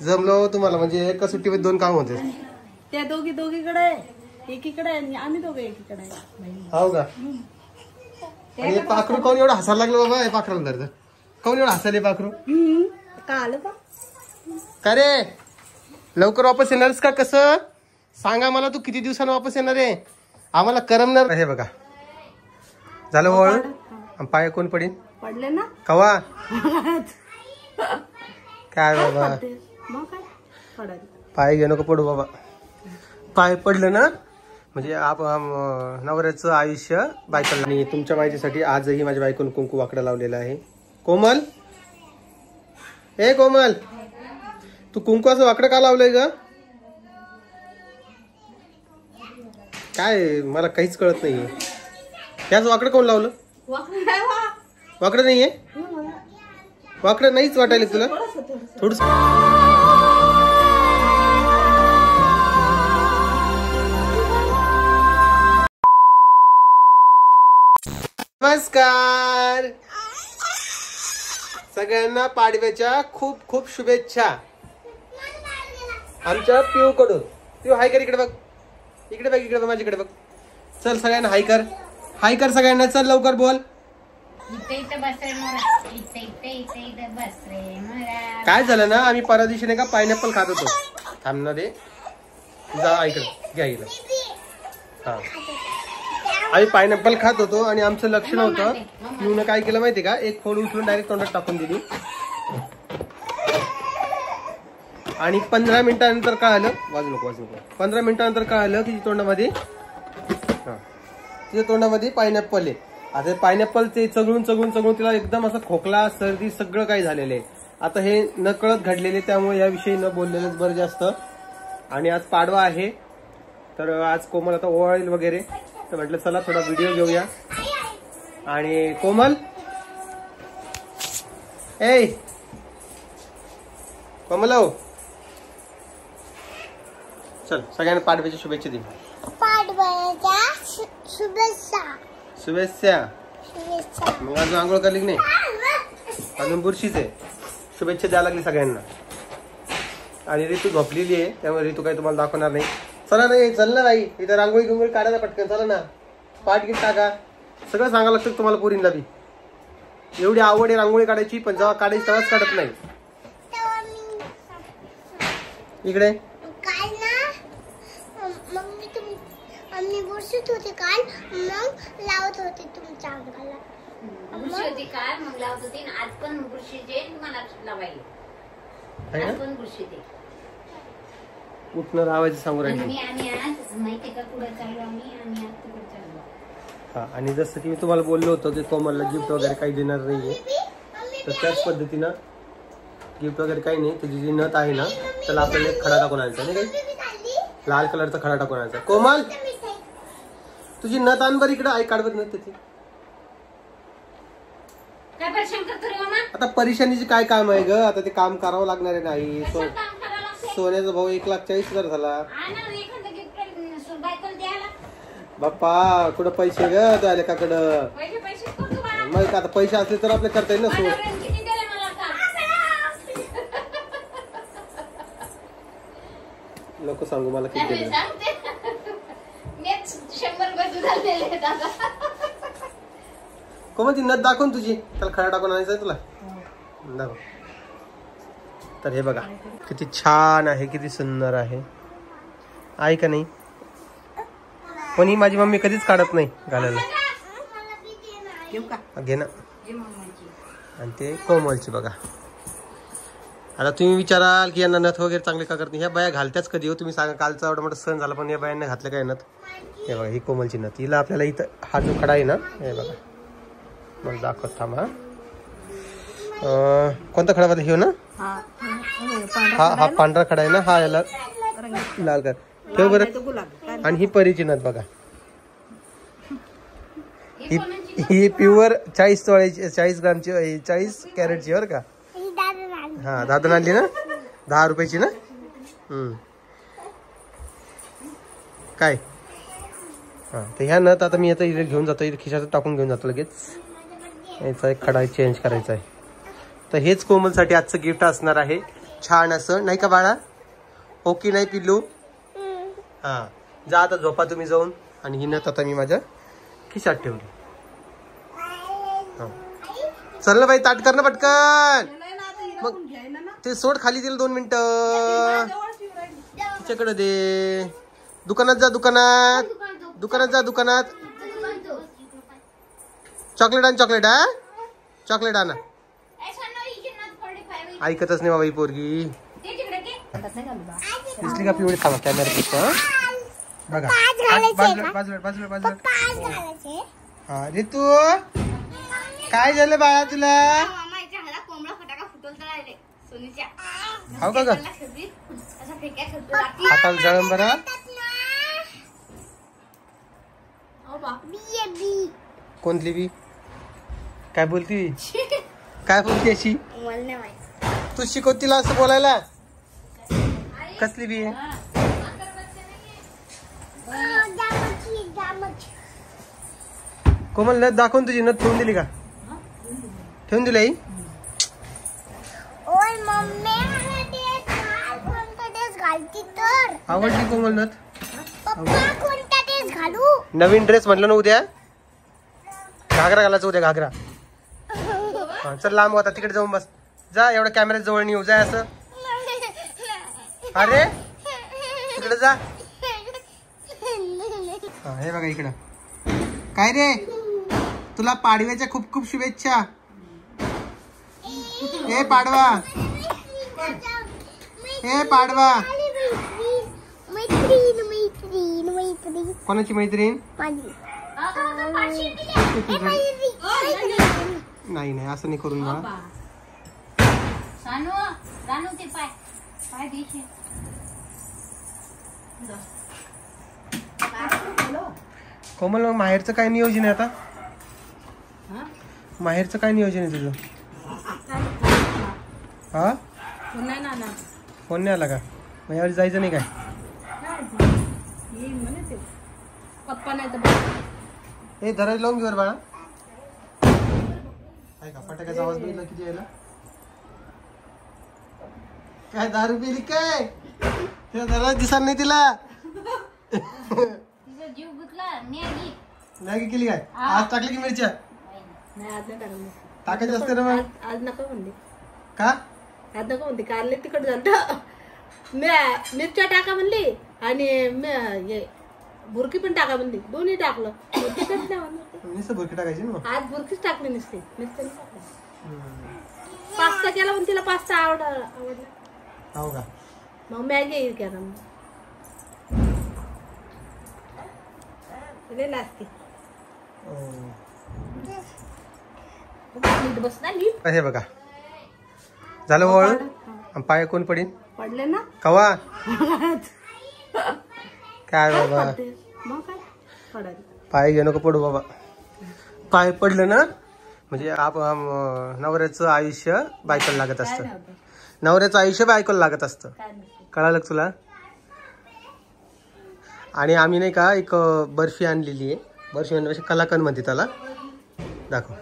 जमलो तुम्हाला म्हणजे एका सुट्टीमध्ये 2 काम होते. त्या दोघीकडे एकीकडे आणि आम्ही दोघे एकीकडे. हो का? आणि हे पाखरू कोण एवढं हसायला लागलं बाबा? हे पाखराला धरत कोण एवढं हसायले पाखरू? का आलं का? का रे लवकर वापस येणारच का? कसं सांगा मला, तू किती दिवसांनी वापस येणार आहे? आम्हाला करमणार. हे बघा झालं वळून. पाय कोण पडेल? पडले ना कवा? काय बाबा पाय घेऊ नको पडू बाबा. पाय पडलं ना म्हणजे नवऱ्याचं आयुष्य बायकोला. आणि तुमच्या माहितीसाठी आजही माझ्या बायकोनं कुंकू वाकडा लावलेला आहे. कोमल, हे कोमल, तू कुंकू असं वाकडं का लावलंय ग? काय मला काहीच कळत नाहीये. याच वाकडं कोण लावलं? वाकडं नाहीये? वाकडं नाहीच वाटायला तुला? थोडस नमस्कार सगळ्यांना पाडव्याच्या खूप खूप शुभेच्छा आमच्या पिऊ कडून. पिऊ हाय कर, इकडे बघ, इकडे बघ, इकडे बघ, माझ्याकडे बघ. चल सगळ्यांना हाय कर, हाय कर सगळ्यांना. चल लवकर बोल. काय झालं ना, आम्ही परवा दिवशी नाही का पायनॅपल खात होतो. थांब ना रे, जा इकडे घ्या इकडे. हा, आम्ही पायनॅपल खात होतो आणि आमचं लक्ष नव्हतं. पिऊनं काय केलं माहिती का, एक फोड उचलून डायरेक्ट तोंडात टाकून दिली. आणि 15 मिनिटानंतर कळालं, वाजू नको 15 मिनिटानंतर कळालं की तिच्या तोंडामध्ये पायनॅपल आहे. आता पायनॅपल ते चगळून चगळून चगळून तिला एकदम असं खोकला, सर्दी सगळं काही झालेलं आहे. आता हे न कळत घडलेले, त्यामुळे याविषयी न बोललेलंच बरं जास्त. आणि आज पाडवा आहे तर आज कोमल आता ओवाळेल वगैरे, तर म्हटलं चला थोडा व्हिडिओ घेऊया. आणि कोमल, ए कोमल, चल सगळ्यांना पाडव्याच्या शुभेच्छा दे. पाडव्याच्या शुभेच्छा. शुभेच्छा. मग अजून आंघोळ करली की नाही? अजून बुरशीच आहे. शुभेच्छा द्यायला लागली सगळ्यांना. आणि ऋतू झोपलेली आहे त्यामुळे ऋतू काही तुम्हाला दाखवणार नाही. चला नाही, चल ना बाई, इथं रांगोळी गुंगोळी काढायला पटकन. चला ना, पाठ गीत टाका, सगळं सांगायला लागतं तुम्हाला पोरींना बी. एवढी आवड आहे रांगोळी काढायची, पण जेव्हा काढायची तेव्हाच काढत नाही. इकडे काय ना मम्मी बुरशीत होते काल, मग लावत होते तुमच्या अंगाला. बुरशी होती काल, मग लावत होती. आज पण बुरशीचे मला लावायला, आज पण बुरशी ते उठणं राहायचं सांगू राहिली. हा, आणि जसं की मी तुम्हाला बोललो होतो की कोमलला गिफ्ट वगैरे काही देणार नाहीये, तर त्याच पद्धतीनं गिफ्ट वगैरे काही नाही. तुझी जी नथ आहे ना, त्याला आपल्याला एक खडा टाकून आणायचा नाही, काही लाल कलरचा खडा टाकून आणायचा. कोमल, तुझी नथ आण बरं इकडं. आई काढवत नथ त्याची. आता परेशानीचे काय काम आहे ग? आता ते काम करावं लागणार आहे. नाही सोन्याचा भाऊ 1,40,000 झाला. बाप्पा कुठं पैसे ग तुझ्या काकडं? मग आता पैसे असले तर आपले करता येईल ना. सोड नको सांगू मला किती दिलं. कोमल ती नथ दाखवून तुझी, त्याला खडा टाकून आणायचं आहे तुला. दाखव. तर हे बघा किती छान आहे, किती सुंदर आहे. आहे का नाही? पण ही माझी मम्मी कधीच काढत नाही घालायला. घे ना. आणि ते कोमलची बघा. आता तुम्ही विचाराल की यांना नथ वगैरे चांगले का करते? ह्या बाया घालत्याच कधी हो? तुम्ही सांगा. कालचा एवढा मोठा सण झाला पण या बायांना घातलं काय नथ? हे बघा, ही कोमलची नथ. हिला आपल्याला इथं हा जो खडा आहे ना, हे बघा मला दाखवत थांबा. कोणता खडा बघा? हे ना, हा पांढरा खडा आहे ना, हा याला लाल कर ठेव बरं. आणि ही परीची नथ बघा, ही प्युअर 40 तोळ्याची, 40 ग्रामची, 40 कॅरेटची बरं का. हा, दादा आणली ना, 10 रुपयाची ना. काय हा, तर ह्या नथ आता मी आता इथे घेऊन जातो, इथे खिशात टाकून घेऊन जातो लगेच. याचा एक खडा चेंज करायचा आहे. तर हेच कोमलसाठी आजचं गिफ्ट असणार आहे. छान असं, नाही का बाळा? ओके नाही पिल्लू? हा, जा आता झोपा तुम्ही जाऊन. आणि ही नथ आता मी माझ्या खिशात ठेवली. चल ना बाई, ताट कर ना पटकन. मग ते सोड खाली, दिलं 2 मिनिटं तिच्याकडे दे. दुकानात जा, दुकानात जा, दुकानात. चॉकलेट आण, चॉकलेट. हा, चॉकलेट आणा. ऐकतच नाही बाबा ही पोरगी. दिसली का पिवळी? थांबा कॅमेरा बघा. बाजूला. हा ऋतू, काय झालं बाळा तुला? हो का ग? हाताला जळम बरं. कोणती बी? काय बोलती? काय बोलती अशी? तू शिकवतीला असं बोलायला? कसली बी आहे? कोमल नथ दाखवून तुझी नथ ठेवून दिली का? ठेवून दिली आई? आवडली कोमल नथ? नवीन ड्रेस म्हटलं ना उद्या? घागरा घालायचं उद्या, घागरा. चल लांब होता, तिकडे जाऊन बस. जा, एवढं कॅमेऱ्या जवळ येऊ जाय असं. अरे तिकडे जा. हे बघा इकडं. काय रे, तुला पाडव्याच्या खूप खूप शुभेच्छा. हे पाडवा, हे पाडवा. कोणाची मैत्रीण? नाही नाही, असं नाही करून बा. कोमल, मग माहेरचं काय नियोजन आहे आता? माहेरचं काय नियोजन आहे तुझं? हा, फोन नाही आला का? मग यावेळी जायचं नाही काय? पप्पा नाही तर हे धरायला लावून घेवर बाळा. काय का फटाक्याचा आवाज बघितला किती यायला? काय दारू पिली काय? जरा दिसत नाही तिला. जीव गुतला. मॅगी केली काय? आज टाकली की मिरच्या? नाही, आज नाही टाकलं. टाकायची असते ना मग. आज नका म्हणते. का? आज नका म्हणते. कारले तिखट झालं. मिरच्या टाका म्हणली आणि बुरकी पण टाका म्हणली. दोन्ही टाकलं. तिखट नाही म्हणलं. नुसतं बुरकी टाकायची ना मग. आज बुरकीच टाकली नसते. मिरच्या नाही टाकली. पास्ता केला पण तिला पास्ता आवडला. हो का? मग मॅगी येईल केला मग. लागते बस ना. हे बघा, झालं वळून. पाय कोण पडीन? पडले ना कवा? काय बाबा, मग काय पडायचं? पाय घेऊ नको पडू बाबा. पाय पडलं ना म्हणजे नवऱ्याचं आयुष्य बायकोला लागत असतं. नवऱ्याचं आयुष्य बायकोला लागत असतं. कळालं तुला? आणि आम्ही नाही का एक बर्फी आणलेली आहे. बर्फी म्हणण्यापेक्षा कलाकंद म्हणते त्याला. दाखव.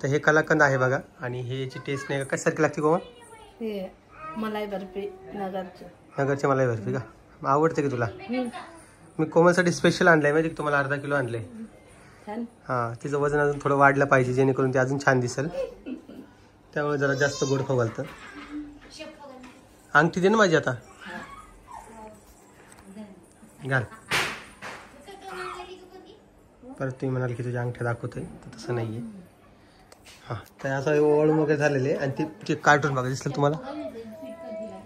तर हे कलाकंद आहे बघा. आणि हे याची टेस्ट नाही का कशासारखी लागते गोवा? हे मलाई बर्फी नगरची मलाई बर्फी का? आवडते की तुला? मी कोमलसाठी स्पेशल आणलंय, माहिती का तुम्हाला? अर्धा किलो आणलंय. हां, तिचं वजन अजून थोडं वाढलं पाहिजे जेणेकरून ते अजून छान दिसेल. त्यामुळे जरा जास्त गोड खाऊ घालतं. अंगठी दे ना माझी आता. घाल. परत तुम्ही म्हणाल की तुझ्या अंगठ्या दाखवतोय, तर तसं नाहीये. हां, तर असं वळून वगैरे झालेले. आणि ते कार्टून बघा दिसलं तुम्हाला?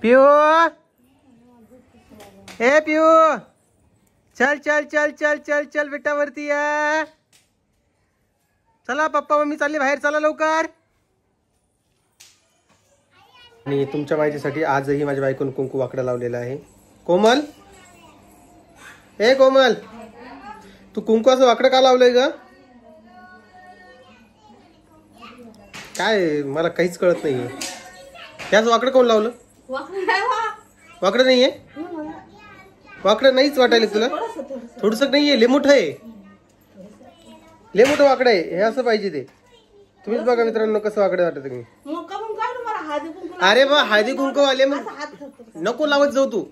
पिऊ, ए पिऊ, चल चल चल चल चल चल बेटा वरती या. चला पप्पा मम्मी चालली बाहेर, चला लवकर. आणि तुमच्या माहितीसाठी आजही माझ्या बायकोनं कुंकू वाकडा लावलेला आहे. कोमल, ए कोमल, तू कुंकू असं वाकडं का लावलंय ग? काय मला काहीच कळत नाहीये. त्याच वाकडं कोण लावलं? वाकडं नाहीये? वाकडं नाहीच वाटायला तुला? थोडस नाहीये, लय मोठं आहे. लय मोठं वाकडं आहे. हे असं पाहिजे ते. तुम्हीच बघा मित्रांनो कसं वाकडं वाटत. अरे बा हळदी कुंकू आले मग हात धरतो. नको लावत जाऊ तू.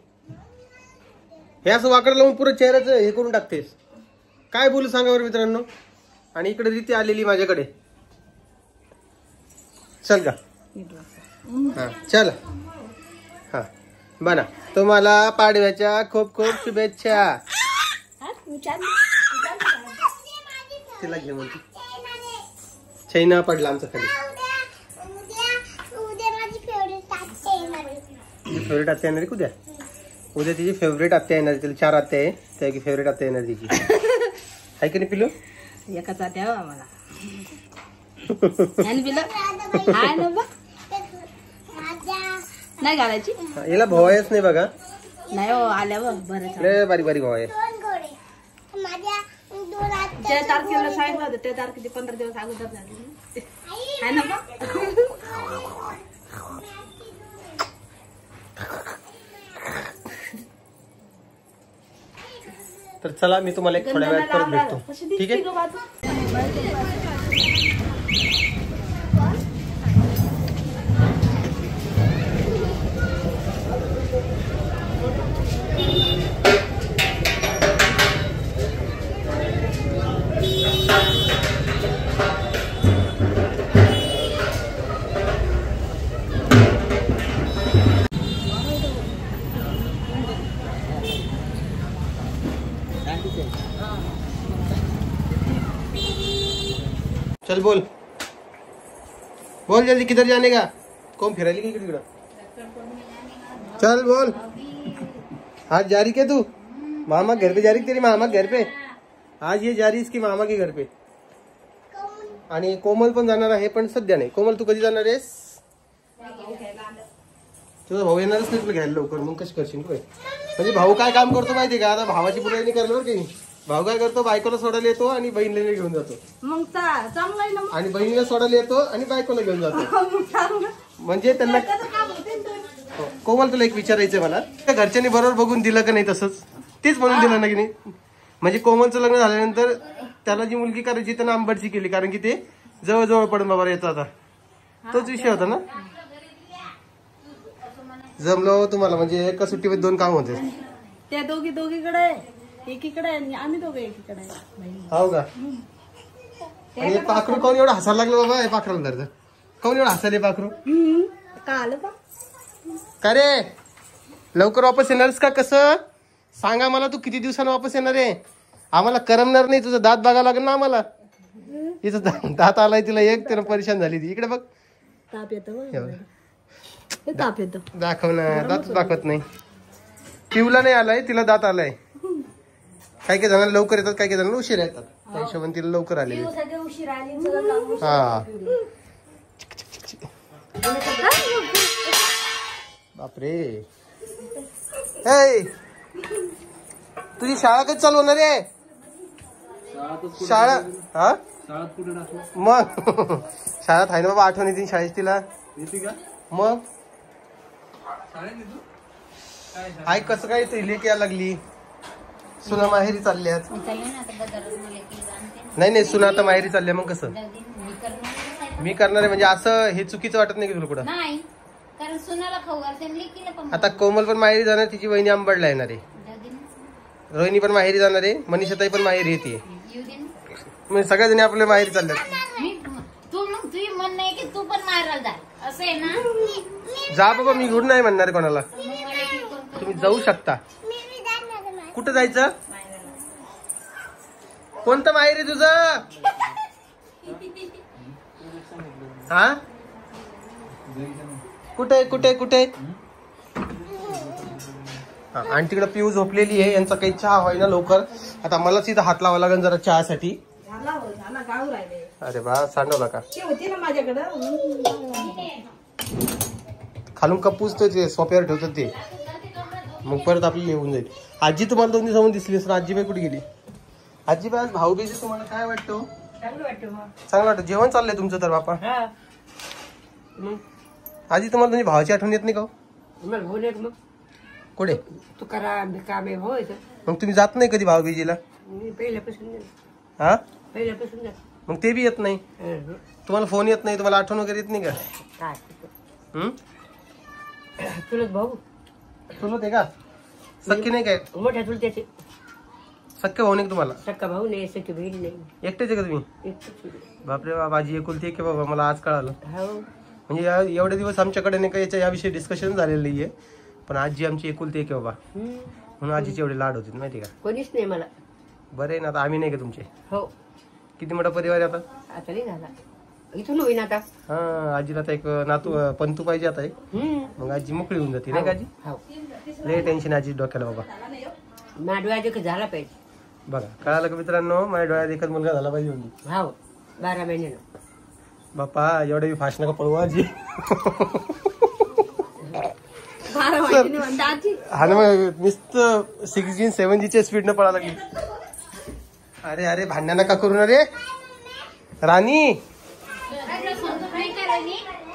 हे असं वाकडं लावून पुरं चेहऱ्याचं हे करून टाकतेस. काय बोलू सांगा बरं मित्रांनो. आणि इकडे रीती आलेली माझ्याकडे. चल का हा चल. हा बना तुम्हाला पाडव्याच्या खूप खूप शुभेच्छा. हा, विचार. तिला घे म्हणते. चैना पडला आमचा खाली. उद्या माझी फेवरेट आत्या येणार आहे. तिची फेवरेट आत्या येणार आहे उद्या. उद्या तिची फेवरेट आत्या येणार. तिला 4 आत्या आहे. त्या फेवरेट आत्या येणार तिची. आहे की नाही पिलू. एकाचा द्यावा आम्हाला. आणि बिलं हाय ना बा. नाही घालायची याला भवायच नाही बघा. नाही हो आल्यावर बरं. लय बारीक बारीक भाव आहे. 2 घोडे माझ्या 2 आत्या. ज्या तारखेला सांगितलं होतं त्या तारखेचे 15 दिवस अगोदर झाले. हाय ना बा. तर चला मी तुम्हाला एक थोड्या वेळात परत भेटतो. ठीक आहे. चल बोल बोल जल्दी. किधर जाने का. कौन फिरायली की इकडे. चल बोल. आज जा रही क्या तू. मामा घर पे जा रही तेरी मामा घर पे. आज ये जा रही इसकी मामा के घर पे. आणि कोमल पण जाणार आहे पण सध्या नाही. कोमल तू कधी जाणार आहेस. तुझा भाऊ येणारच नाही तुला घ्यायला लवकर. मग कशी करशील तू. म्हणजे भाऊ काय काम करतो माहितीये का. आता भावाची पुराई नाही करणार काही. भाऊ काय करतो बायकोला सोडायला येतो आणि बहिणीला घेऊन जातो. मग चांगलं आहे ना. आणि बहिणीला सोडायला येतो आणि बायकोला घेऊन जातो. म्हणजे त्यांना कोमल तुला एक विचारायचंय मला. त्या घरच्यांनी बरोबर बघून दिलं का नाही तसंच. तेच म्हणून दिलं ना की नाही. म्हणजे कोमलचं लग्न झाल्यानंतर त्याला जी मुलगी करायची त्यांना आंबटची केली. कारण की ते जवळ पडून बाबा येतो. आता तोच विषय होता ना. जमलो तुम्हाला म्हणजे एका सुट्टीमध्ये 2 काम होते. त्या दोघीकडे एकीकडे आणि आम्ही दोघे एकीकडे. हो का. आणि हे पाखरू कोण एवढं हसायला लागलं बाबा. हे पाखराला धरतं. कोण एवढं हसायला पाखरू. का आलं बा. का रे लवकर वापस येणारच का. कसं सांगा मला. तू किती दिवसानं वापस येणार आहे. आम्हाला करमणार नाही. तुझं दात बघावं लागेल ना आम्हाला. तिचं दात आलाय तिला एक. त्यानं परेशान झाली ती. इकडे बघ. ताप येतो. ताप येतो. दाखव ना. दात दाखवत नाही. पिवला नाही आलाय तिला दात आलाय. काही काही जणांना लवकर येतात काही काही जणांना उशीर येतात. त्या हिशोबाने तिला लवकर आले. हा बापरे. तुझी शाळा कधी चालू होणार आहे. शाळा हा मग शाळेत आहे ना बाबा. आठवण येते शाळेत तिला. मग आई कसं काय लेक यायला लागली. सुना माहेरी चालल्यात. नाही सुना आता माहेरी चालल्या. मग कसं मी करणार आहे. म्हणजे असं हे चुकीचं वाटत नाही की तुला कुठं. नाही कारण सुनाला खाऊ घालते आणि लेकीला पण. आता कोमल पण माहेरी जाणार. तिची बहिणी आंबडला येणार आहे. रोहिणी पण माहेरी जाणार आहे. मनीषाताई पण माहेरी येते. म्हणजे सगळ्या जणी आपल्या माहेरी चालल्यात. तुझी मन नाही की तू पण मारायला जा असं आहे ना. जा बाबा. मी घेऊन नाही म्हणणार कोणाला. तुम्ही जाऊ शकता. कुठं जायचं. कोणतं माहेर आहे तुझं. हा कुठे कुठे कुठे. आणि तिकडे पिऊ झोपलेली आहे. यांचा काही चहा व्हायना लवकर. आता मलाच इथं हात लावा लागेल जरा चहासाठी. अरे बा सांडवला का. खालून कपूस ते सोप्यावर ठेवतात ते. मग परत आपली येऊन जाईल. आजी तुम्हाला 2 दिवसांमध्ये दिसली असं. आजीबाई कुठे गेली. आजीबाई आज भाऊबीजी तुम्हाला काय वाटतं. चांगलं वाटतं. जेवण चाललंय तुमचं तर बापा. आजी तुम्हाला तुमची भावाची आठवण येत नाही का. कुठे मग तुम्ही जात नाही कधी भाऊबीजीला. हा मग ते बी येत नाही. तुम्हाला फोन येत नाही. तुम्हाला आठवण वगैरे येत नाही का. चुलत भाऊ चुलत आहे का? सख्खी नाही काय? मोठ्या चुलत्याचे. सख्खे भाऊ नाही का तुम्हाला? सक्का भाऊ नाही, सख्खी बहीण नाही. एकटेच आहे का तुम्ही? एकटीच आहे. बापरे बाप, आजी एकुलती एक आहे बाबा, मला आज कळालं. हो. म्हणजे एवढे दिवस आमच्याकडे नाही का याविषयी डिस्कशन झालेलं नाहीये, पण आजी आमची एकुलती एक आहे बाबा, म्हणून आजीचे एवढे लाड होते माहिती का? कोणीच नाही मला. बरं आहे ना, आता आम्ही नाही का तुमचे? हो. किती मोठा परिवार आहे आता? आता नाही झाला, इथून होईन आता. हा, आजीला आता एक नातू पंतू पाहिजे आता एक, मग आजी मोकळी होऊन जाते नाही का आजी? हो. लय टेन्शन आजी डोक्याला बाबा. माडव्या झाला पाहिजे. बघा कळालं का मित्रांनो, माझ्या डोळ्यात एकच मुलगा झाला पाहिजे म्हणजे. हो, 12 महिन्यानं. बापा एवढे फास्ट नका पळू आजी. 12 महिने म्हणता आजी. हा ना, मग नुसतं 6G 7G स्पीड न पळा लागली. अरे अरे भांडणा नका करू ना रे राणी.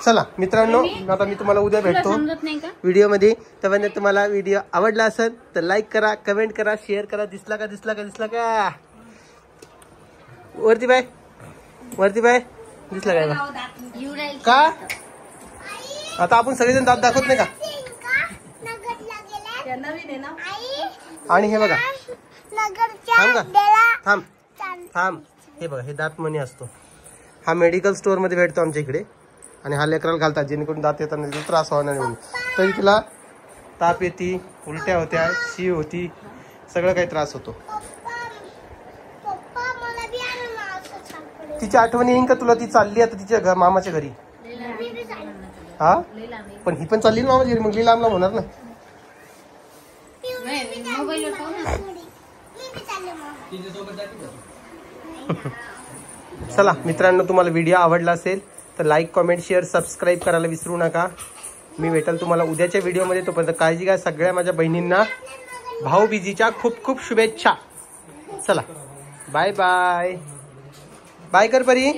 चला मित्रांनो, आता मी तुम्हाला उद्या भेटतो व्हिडिओ मध्ये. तर तुम्हाला व्हिडिओ आवडला असेल तर लाईक करा, कमेंट करा, शेअर करा. दिसला का? दिसला का? दिसला का? वरती बाय, वरती बाय. दिसला काय का? आता आपण सगळेजण दात दाखवत नाही का? नवीन आहे ना. आणि हे बघा, थांब का? नगरच्या थांब थांब. हे बघा, हे दात मणी असतो. हा मेडिकल स्टोअर मध्ये भेटतो आमच्या इकडे, आणि हा लेकराला घालतात जेणेकरून दात येताना तिला त्रास होणार नाही म्हणून. तरी तिला ताप येते, उलट्या होत्या, शी होती, सगळं काही त्रास होतो. पप्पा मला बी आण ना असं सापडे. तिची आठवण येईन का तुला? ती चालली आता तिच्या मामाच्या घरी. हा, पण ही पण चालली ना मामाच्या घरी, मग ली लांब लांब होणार ना. मोबाईलवर पाहू ना. मी बी चालले मग. चला मित्रांनो, तुम्हाला व्हिडिओ आवडला असेल तर लाईक, कमेंट, शेअर, सबस्क्राईब करायला विसरू नका. मी भेटेल तुम्हाला उद्याच्या व्हिडिओमध्ये. तोपर्यंत काळजी घ्या. सगळ्या माझ्या बहिणींना भाऊबीजेच्या खूप खूप शुभेच्छा. चला बाय बाय. बाय कर परी.